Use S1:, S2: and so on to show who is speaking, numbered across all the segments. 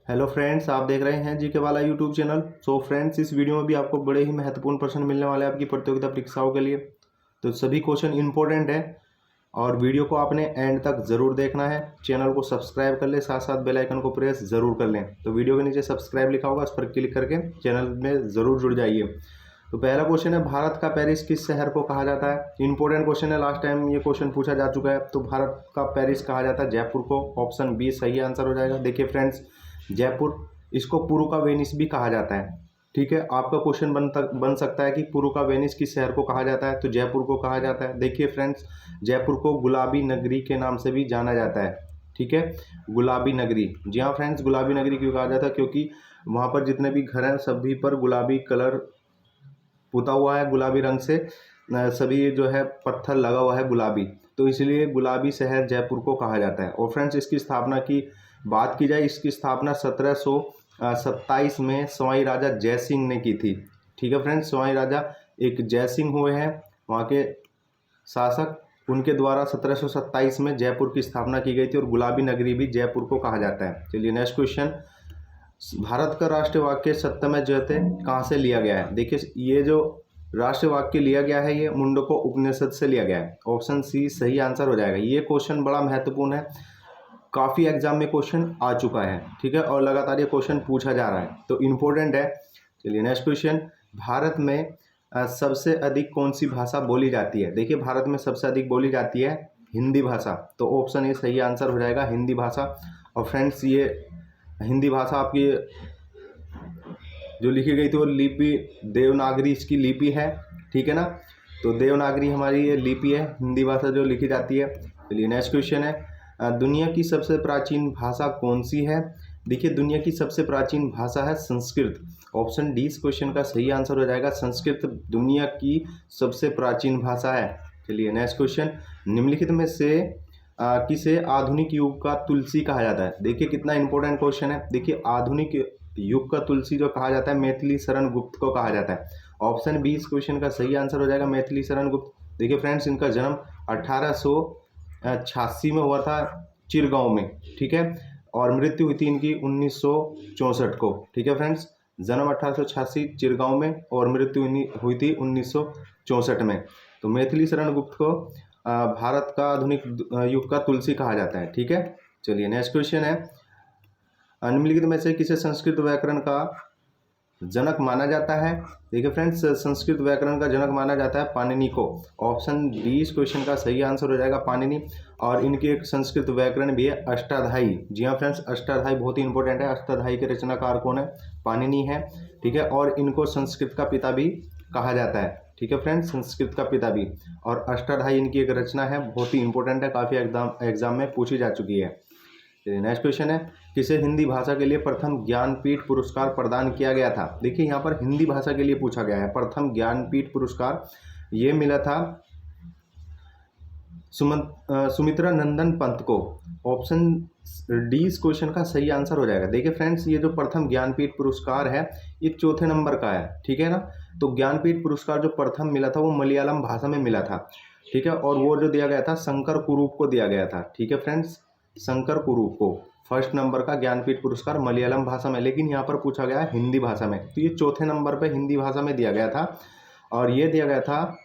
S1: Hello friends, आप देख रहे हैं जीके वाला यूट्यूब चैनल। सो फ्रेंड्स, इस वीडियो में भी आपको बड़े ही महत्वपूर्ण प्रश्न मिलने वाले हैं आपकी प्रतियोगिता परीक्षाओं के लिए। तो सभी क्वेश्चन इंपॉर्टेंट है और वीडियो को आपने एंड तक ज़रूर देखना है। चैनल को सब्सक्राइब कर ले, साथ साथ बेल आइकन को प्रेस ज़रूर कर लें। तो वीडियो के नीचे सब्सक्राइब लिखा होगा, उस पर क्लिक करके चैनल में ज़रूर जुड़ जाइए। तो पहला क्वेश्चन है, भारत का पेरिस किस शहर को कहा जाता है। इंपॉर्टेंट क्वेश्चन है, लास्ट टाइम ये क्वेश्चन पूछा जा चुका है। तो भारत का पेरिस कहा जाता है जयपुर को। ऑप्शन बी सही आंसर हो जाएगा। देखिए फ्रेंड्स, जयपुर, इसको पुरू का वेनिस भी कहा जाता है। ठीक है, आपका क्वेश्चन बन सकता है कि पुरू का वेनिस किस शहर को कहा जाता है। तो जयपुर को कहा जाता है। देखिए फ्रेंड्स, जयपुर को गुलाबी नगरी के नाम से भी जाना जाता है। ठीक है, गुलाबी नगरी। जी हाँ फ्रेंड्स, गुलाबी नगरी क्यों कहा जाता है? क्योंकि वहाँ पर जितने भी घर हैं सभी पर गुलाबी कलर पुता हुआ है, गुलाबी रंग से सभी जो है पत्थर लगा हुआ है गुलाबी, तो इसलिए गुलाबी शहर जयपुर को कहा जाता है। और फ्रेंड्स, इसकी स्थापना की बात की जाए, इसकी स्थापना 1727 में सवाई राजा जयसिंह ने की थी। ठीक है फ्रेंड्स, सवाई राजा एक जयसिंह हुए हैं वहाँ के शासक, उनके द्वारा 1727 में जयपुर की स्थापना की गई थी और गुलाबी नगरी भी जयपुर को कहा जाता है। चलिए नेक्स्ट क्वेश्चन, भारत का राष्ट्रीय वाक्य सत्यमेव जयते कहाँ से लिया गया है। देखिए, ये जो राष्ट्रीय वाक्य लिया गया है ये मुंडको उपनिषद से लिया गया है। ऑप्शन सी सही आंसर हो जाएगा। ये क्वेश्चन बड़ा महत्वपूर्ण है, काफ़ी एग्जाम में क्वेश्चन आ चुका है। ठीक है, और लगातार ये क्वेश्चन पूछा जा रहा है, तो इम्पोर्टेंट है। चलिए नेक्स्ट क्वेश्चन, भारत में सबसे अधिक कौन सी भाषा बोली जाती है। देखिए, भारत में सबसे अधिक बोली जाती है हिंदी भाषा। तो ऑप्शन ए सही आंसर हो जाएगा, हिंदी भाषा। और फ्रेंड्स, ये हिंदी भाषा आपकी जो लिखी गई थी वो लिपि देवनागरी इसकी लिपि है। ठीक है ना, तो देवनागरी हमारी ये लिपि है, हिंदी भाषा जो लिखी जाती है। चलिए नेक्स्ट क्वेश्चन है, दुनिया की सबसे प्राचीन भाषा कौन सी है। देखिए, दुनिया की सबसे प्राचीन भाषा है संस्कृत। ऑप्शन डी इस क्वेश्चन का सही आंसर हो जाएगा। संस्कृत दुनिया की सबसे प्राचीन भाषा है। चलिए नेक्स्ट क्वेश्चन, निम्नलिखित में से किसे आधुनिक युग का तुलसी कहा जाता है। देखिए कितना इंपॉर्टेंट क्वेश्चन है। देखिए, आधुनिक युग का तुलसी जो कहा जाता है मैथिली शरण गुप्त को कहा जाता है। ऑप्शन बी इस क्वेश्चन का सही आंसर हो जाएगा, मैथिली शरण गुप्त। देखिए फ्रेंड्स, इनका जन्म 1886 में हुआ था चिरगांव में। ठीक है, और मृत्यु हुई थी इनकी 1964 को। ठीक है फ्रेंड्स, जन्म 1886 चिरगांव में और मृत्यु हुई थी 1964 में। तो मैथिली शरण गुप्त को भारत का आधुनिक युग का तुलसी कहा जाता है। ठीक है, चलिए नेक्स्ट क्वेश्चन है, निम्नलिखित में से किसे संस्कृत व्याकरण का जनक माना जाता है। देखिए फ्रेंड्स, संस्कृत व्याकरण का जनक माना जाता है पाणिनि को। ऑप्शन डी इस क्वेश्चन का सही आंसर हो जाएगा, पाणिनि। और इनकी एक संस्कृत व्याकरण भी है अष्टाध्यायी। जी हाँ फ्रेंड्स, अष्टाध्यायी बहुत ही इंपॉर्टेंट है। अष्टाध्यायी के रचनाकार कौन है? पाणिनि है। ठीक है, और इनको संस्कृत का पिता भी कहा जाता है। ठीक है फ्रेंड्स, संस्कृत का पिता भी। और अष्टाध्यायी इनकी एक रचना है, बहुत ही इंपॉर्टेंट है, काफ़ी एग्जाम में पूछी जा चुकी है। नेक्स्ट क्वेश्चन है, किसे हिंदी भाषा के लिए प्रथम ज्ञानपीठ पुरस्कार प्रदान किया गया था। देखिए, यहाँ पर हिंदी भाषा के लिए पूछा गया है। प्रथम ज्ञानपीठ पुरस्कार ये मिला था सुमित्रा नंदन पंत को। ऑप्शन डी इस क्वेश्चन का सही आंसर हो जाएगा। देखिए फ्रेंड्स, ये जो प्रथम ज्ञानपीठ पुरस्कार है ये चौथे नंबर का है। ठीक है ना, तो ज्ञानपीठ पुरस्कार जो प्रथम मिला था वो मलयालम भाषा में मिला था। ठीक है, और वो जो दिया गया था शंकर कुरूप को दिया गया था। ठीक है फ्रेंड्स, शंकर कुरूप को फर्स्ट नंबर का ज्ञानपीठ पुरस्कार मलयालम भाषा में, लेकिन यहाँ पर पूछा गया है हिंदी भाषा में, तो ये चौथे नंबर पे हिंदी भाषा में दिया गया था और ये दिया गया था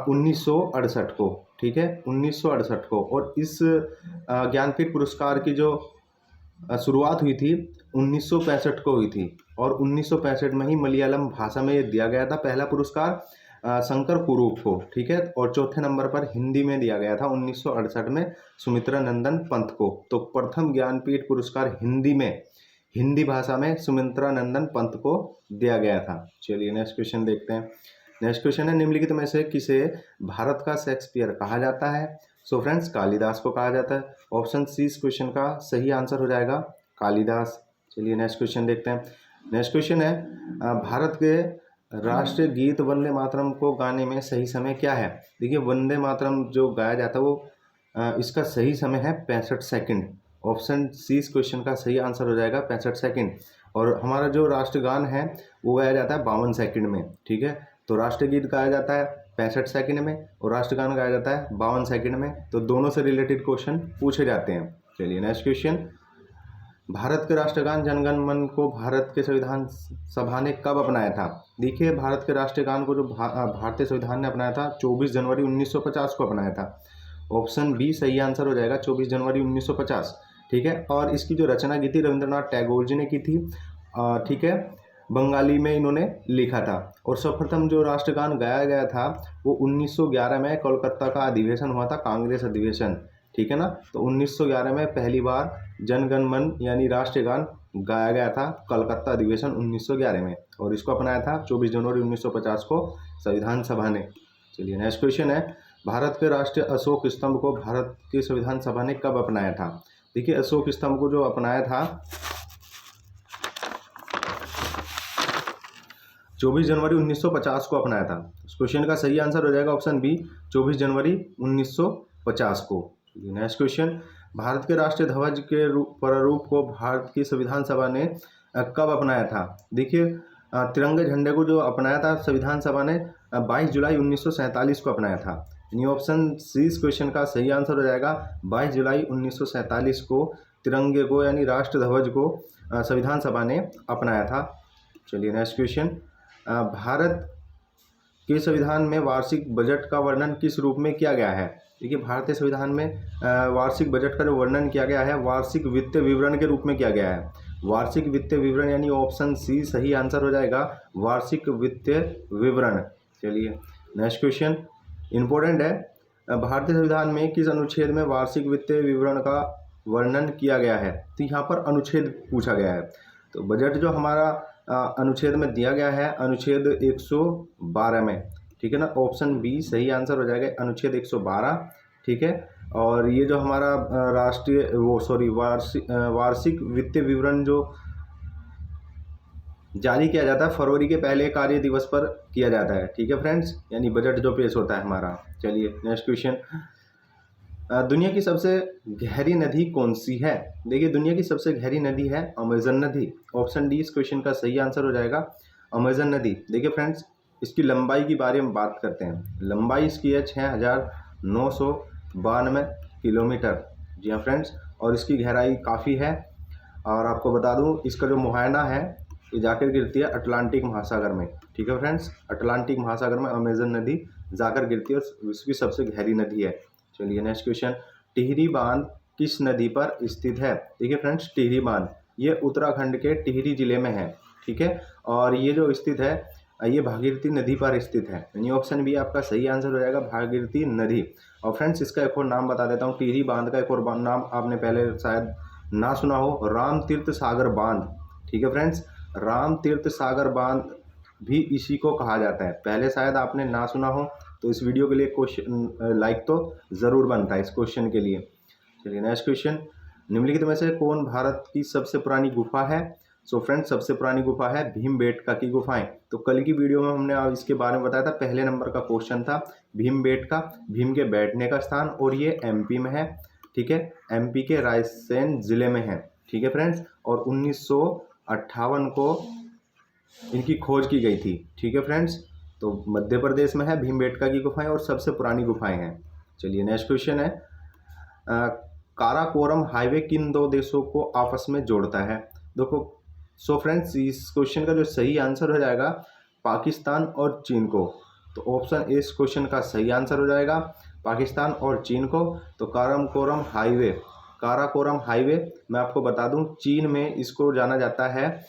S1: 1968 को। ठीक है, 1968 को। और इस ज्ञानपीठ पुरस्कार की जो शुरुआत हुई थी 1965 को हुई थी और 1965 में ही मलयालम भाषा में ये दिया गया था पहला पुरस्कार शंकर कुरूप को। ठीक है, और चौथे नंबर पर हिंदी में दिया गया था 1968 में सुमित्रा नंदन पंत को। तो प्रथम ज्ञानपीठ पुरस्कार हिंदी भाषा में सुमित्रा नंदन पंत को दिया गया था। चलिए नेक्स्ट क्वेश्चन देखते हैं। नेक्स्ट क्वेश्चन है, निम्नलिखित में से किसे भारत का शेक्सपियर कहा जाता है। सो फ्रेंड्स, कालिदास को कहा जाता है। ऑप्शन सी इस क्वेश्चन का सही आंसर हो जाएगा, कालिदास। चलिए नेक्स्ट क्वेश्चन देखते हैं। नेक्स्ट क्वेश्चन है, भारत के राष्ट्रीय गीत वंदे मातरम को गाने में सही समय क्या है। देखिए, वंदे मातरम जो गाया जाता है वो इसका सही समय है 65 सेकंड। ऑप्शन सी इस क्वेश्चन का सही आंसर हो जाएगा, 65 सेकंड। और हमारा जो राष्ट्रगान है वो गाया जाता है 52 सेकंड में। ठीक है, तो राष्ट्रीय गीत गाया जाता है 65 सेकंड में और राष्ट्रगान गाया जाता है 52 सेकंड में। तो दोनों से रिलेटेड क्वेश्चन पूछे जाते हैं। चलिए नेक्स्ट क्वेश्चन, भारत के राष्ट्रगान जनगण मन को भारत के संविधान सभा ने कब अपनाया था? देखिए, भारत के राष्ट्रगान को जो भारतीय संविधान ने अपनाया था 24 जनवरी 1950 को अपनाया था। ऑप्शन बी सही आंसर हो जाएगा, 24 जनवरी 1950। ठीक है, और इसकी जो रचना की थी रविंद्रनाथ टैगोर जी ने की थी। ठीक है, बंगाली में इन्होंने लिखा था। और सर्वप्रथम जो राष्ट्रगान गाया गया था वो 1911 में कोलकाता का अधिवेशन हुआ था, कांग्रेस अधिवेशन। ठीक है ना, तो 1911 में पहली बार जनगण मन यानी राष्ट्रगान गाया गया था, कलकत्ता अधिवेशन 1911 में, और इसको अपनाया था 24 जनवरी 1950 को संविधान सभा ने। चलिए नेक्स्ट क्वेश्चन है, भारत के राष्ट्रीय अशोक स्तंभ को भारत की संविधान सभा ने कब अपनाया था? देखिए, अशोक स्तंभ को जो अपनाया था 24 जनवरी 1950 को अपनाया था। इस क्वेश्चन का सही आंसर हो जाएगा ऑप्शन बी, 24 जनवरी 1950 को। नेक्स्ट क्वेश्चन, भारत के राष्ट्रीय ध्वज के प्रारूप को भारत की संविधान सभा ने कब अपनाया था? देखिए, तिरंगे झंडे को जो अपनाया था संविधान सभा ने 22 जुलाई 1947 को अपनाया था। यानी ऑप्शन सी इस क्वेश्चन का सही आंसर हो जाएगा, 22 जुलाई 1947 को तिरंगे को यानी राष्ट्र ध्वज को संविधान सभा ने अपनाया था। चलिए नेक्स्ट क्वेश्चन, भारत के संविधान में वार्षिक बजट का वर्णन किस रूप में किया गया है? देखिए, भारतीय संविधान में वार्षिक बजट का जो वर्णन किया गया है वार्षिक वित्तीय विवरण के रूप में किया गया है। वार्षिक वित्तीय विवरण यानी ऑप्शन सी सही आंसर हो जाएगा, वार्षिक वित्तीय विवरण। चलिए नेक्स्ट क्वेश्चन इंपॉर्टेंट है, भारतीय संविधान में किस अनुच्छेद में वार्षिक वित्तीय विवरण का वर्णन किया गया है? तो यहाँ पर अनुच्छेद पूछा गया है। तो बजट जो हमारा अनुच्छेद में दिया गया है अनुच्छेद 112 में। ठीक है ना, ऑप्शन बी सही आंसर हो जाएगा, अनुच्छेद 112। ठीक है, और ये जो हमारा वार्षिक वित्तीय विवरण जो जारी किया जाता है फरवरी के पहले कार्य दिवस पर किया जाता है। ठीक है फ्रेंड्स, यानी बजट जो पेश होता है हमारा। चलिए नेक्स्ट क्वेश्चन, दुनिया की सबसे गहरी नदी कौन सी है? देखिए, दुनिया की सबसे गहरी नदी है अमेजन नदी। ऑप्शन डी इस क्वेश्चन का सही आंसर हो जाएगा, अमेजन नदी। देखिए फ्रेंड्स, इसकी लंबाई के बारे में बात करते हैं। लंबाई इसकी है 6992 किलोमीटर। जी हाँ फ्रेंड्स, और इसकी गहराई काफ़ी है। और आपको बता दूं, इसका जो मुहायना है ये जाकर गिरती है अटलांटिक महासागर में। ठीक है फ्रेंड्स, अटलांटिक महासागर में अमेजन नदी जाकर गिरती है और विश्व की सबसे गहरी नदी है। चलिए नेक्स्ट क्वेश्चन, टिहरी बांध किस नदी पर स्थित है? देखिए फ्रेंड्स, टिहरी बांध ये उत्तराखंड के टिहरी जिले में है। ठीक है, और ये जो स्थित है ये भागीरथी नदी पर स्थित है। यानी ऑप्शन बी आपका सही आंसर हो जाएगा, भागीरथी नदी। और फ्रेंड्स, इसका एक और नाम बता देता हूँ, टिहरी बांध का एक और नाम आपने पहले शायद ना सुना हो, राम तीर्थ सागर बांध। ठीक है फ्रेंड्स, राम तीर्थ सागर बांध भी इसी को कहा जाता है। पहले शायद आपने ना सुना हो, तो इस वीडियो के लिए क्वेश्चन लाइक तो ज़रूर बनता है इस क्वेश्चन के लिए। चलिए नेक्स्ट क्वेश्चन, निम्नलिखित में से कौन भारत की सबसे पुरानी गुफा है? सो फ्रेंड्स, सबसे पुरानी गुफा है भीमबेटका की गुफाएं। तो कल की वीडियो में हमने इसके बारे में बताया था, पहले नंबर का क्वेश्चन था भीमबेटका, भीम के बैठने का स्थान, और ये एमपी में है। ठीक है, एमपी के रायसेन जिले में है। ठीक है फ्रेंड्स, और 1958 को इनकी खोज की गई थी। ठीक है फ्रेंड्स, तो मध्य प्रदेश में है भीमबेटका की गुफाएं और सबसे पुरानी गुफाएं हैं। चलिए नेक्स्ट क्वेश्चन है, काराकोरम हाईवे किन दो देशों को आपस में जोड़ता है? देखो सो फ्रेंड्स, इस क्वेश्चन का जो सही आंसर हो जाएगा पाकिस्तान और चीन को। तो ऑप्शन ए इस क्वेश्चन का सही आंसर हो जाएगा, पाकिस्तान और चीन को। तो काराकोरम हाईवे मैं आपको बता दूं, चीन में इसको जाना जाता है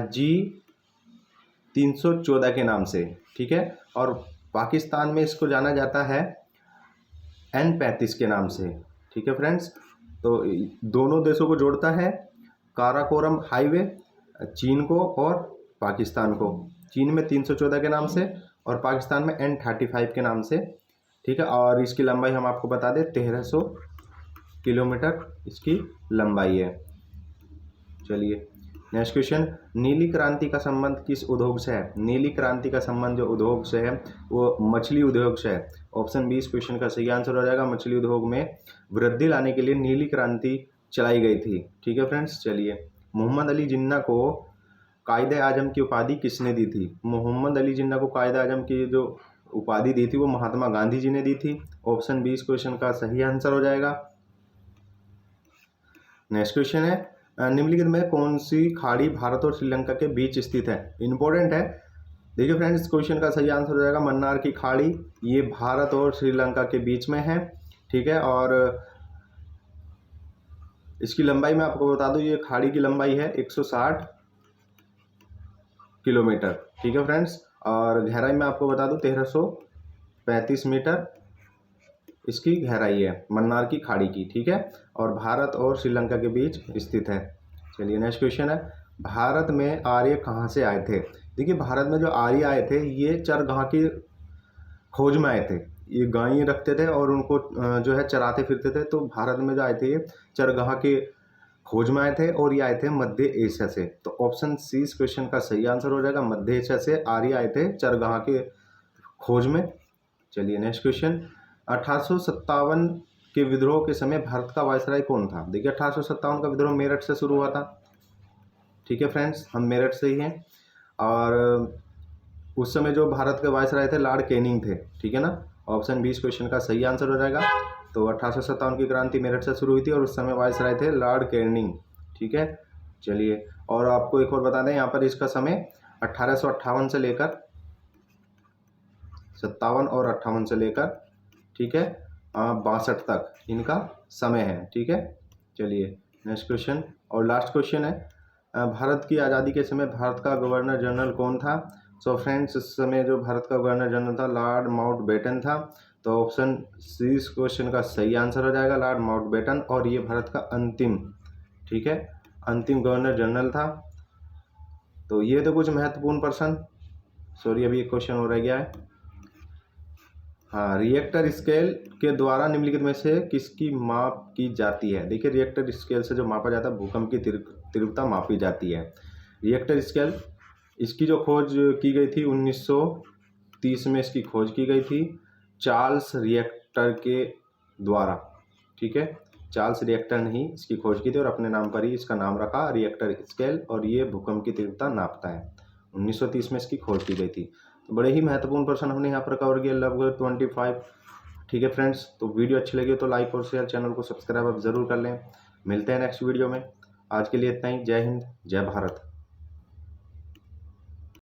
S1: G314 के नाम से। ठीक है, और पाकिस्तान में इसको जाना जाता है N35 के नाम से। ठीक है फ्रेंड्स, तो दोनों देशों को जोड़ता है काराकोरम हाईवे, चीन को और पाकिस्तान को। चीन में 314 के नाम से और पाकिस्तान में N35 के नाम से। ठीक है, और इसकी लंबाई हम आपको बता दें 1300 किलोमीटर इसकी लंबाई है। चलिए नेक्स्ट क्वेश्चन, नीली क्रांति का संबंध किस उद्योग से है? नीली क्रांति का संबंध जो उद्योग से है वो मछली उद्योग से है। ऑप्शन बी इस क्वेश्चन का सही आंसर हो जाएगा, मछली उद्योग में वृद्धि लाने के लिए नीली क्रांति चलाई गई थी। ठीक है फ्रेंड्स, चलिए मोहम्मद अली जिन्ना को कायदे आजम की उपाधि किसने दी थी? मोहम्मद अली जिन्ना को कायदे आजम की जो उपाधि दी थी वो महात्मा गांधी जी ने दी थी। ऑप्शन बी इस क्वेश्चन का सही आंसर हो जाएगा। नेक्स्ट क्वेश्चन है, निम्नलिखित में कौन सी खाड़ी भारत और श्रीलंका के बीच स्थित है? इंपॉर्टेंट है। देखिए फ्रेंड्स, इस क्वेश्चन का सही आंसर हो जाएगा मन्नार की खाड़ी। ये भारत और श्रीलंका के बीच में है, ठीक है। और इसकी लंबाई मैं आपको बता दूं, ये खाड़ी की लंबाई है 160 किलोमीटर, ठीक है फ्रेंड्स। और गहराई मैं आपको बता दूं 1335 मीटर इसकी गहराई है मन्नार की खाड़ी की, ठीक है। और भारत और श्रीलंका के बीच स्थित है। चलिए नेक्स्ट क्वेश्चन है, भारत में आर्य कहाँ से आए थे? देखिए भारत में जो आर्य आए थे ये चरगाह की खोज में आए थे। ये गायें रखते थे और उनको जो है चराते फिरते थे। तो भारत में जो आए थे ये चरगाह के खोज में आए थे और ये आए थे मध्य एशिया से। तो ऑप्शन सी इस क्वेश्चन का सही आंसर हो जाएगा, मध्य एशिया से आर्य आए थे चरगाह के खोज में। चलिए नेक्स्ट क्वेश्चन, 1857 के विद्रोह के समय भारत का वायसराय कौन था? देखिए 1857 का विद्रोह मेरठ से शुरू हुआ था, ठीक है फ्रेंड्स, हम मेरठ से ही हैं। और उस समय जो भारत के वायसराय थे लॉर्ड कैनिंग थे, ठीक है ना। ऑप्शन बी इस क्वेश्चन का सही आंसर हो जाएगा। तो 1857 की क्रांति मेरठ से शुरू हुई थी और उस समय वायसराय थे लॉर्ड कैनिंग, ठीक है। चलिए और आपको एक और बता दें, यहाँ पर इसका समय 1858 से लेकर 57 और 58 से लेकर, ठीक है, 62 तक इनका समय है, ठीक है। चलिए नेक्स्ट क्वेश्चन और लास्ट क्वेश्चन है, भारत की आज़ादी के समय भारत का गवर्नर जनरल कौन था? सो फ्रेंड्स, इस समय जो भारत का गवर्नर जनरल था लॉर्ड माउंटबेटन था। तो ऑप्शन सी इस क्वेश्चन का सही आंसर हो जाएगा, लॉर्ड माउंटबेटन। और ये भारत का अंतिम, ठीक है, अंतिम गवर्नर जनरल था। तो ये तो कुछ महत्वपूर्ण प्रश्न, सॉरी अभी एक क्वेश्चन हो रह गया है। हाँ, रिएक्टर स्केल के द्वारा निम्नलिखित में से किसकी माप की जाती है? देखिए रिएक्टर स्केल से जो मापा जाता है भूकंप की तीव्रता मापी जाती है। रिएक्टर स्केल, इसकी जो खोज की गई थी 1930 में इसकी खोज की गई थी चार्ल्स रिएक्टर के द्वारा, ठीक है। चार्ल्स रिएक्टर ने ही इसकी खोज की थी और अपने नाम पर ही इसका नाम रखा रिएक्टर स्केल। और ये भूकंप की तीव्रता नापता है। 1930 में इसकी खोज की गई थी। तो बड़े ही महत्वपूर्ण प्रश्न हमने यहाँ पर कवर किया, लगभग 25, ठीक है फ्रेंड्स। तो वीडियो अच्छी लगी तो लाइक और शेयर, चैनल को सब्सक्राइब आप ज़रूर कर लें। मिलते हैं नेक्स्ट वीडियो में। आज के लिए इतना ही। जय हिंद, जय भारत।